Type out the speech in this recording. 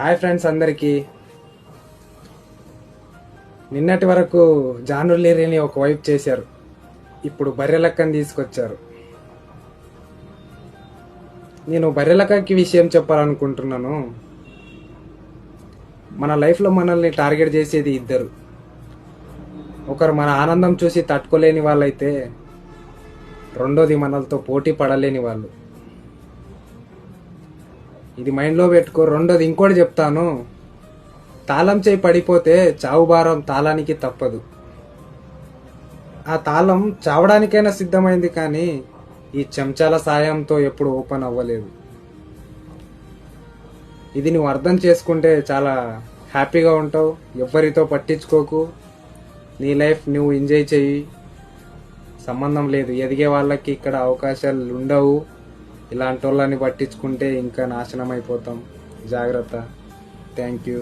Hi friends అందరికీ. నిన్నటి వరకు జానులేరిని ఒక వైపు చేశారు, ఇప్పుడు బర్రెలక్కని తీసుకొచ్చారు. నేను బర్రెలక్కకి విషయం చెప్పాలనుకుంటున్నాను. మన లైఫ్లో మనల్ని టార్గెట్ చేసేది ఇద్దరు. ఒకరు మన ఆనందం చూసి తట్టుకోలేని వాళ్ళైతే, రెండోది మనలతో పోటీ పడలేని వాళ్ళు. ఇది మైండ్లో పెట్టుకో. రెండోది ఇంకోటి చెప్తాను, తాళం చేయి పడిపోతే చావుభారం తాళానికి తప్పదు. ఆ తాళం చావడానికైనా సిద్ధమైంది, కానీ ఈ చెంచాల సాయంతో ఎప్పుడు ఓపెన్ అవ్వలేదు. ఇది నువ్వు అర్థం చేసుకుంటే చాలా హ్యాపీగా ఉంటావు. ఎవ్వరితో పట్టించుకోకు, నీ లైఫ్ నువ్వు ఎంజాయ్ చెయ్యి. సంబంధం లేదు, ఎదిగే వాళ్ళకి ఇక్కడ అవకాశాలు ఉండవు. ఇలాంటి వాళ్ళని పట్టించుకుంటే ఇంకా నాశనం అయిపోతాం. జాగ్రత్త. Thank you.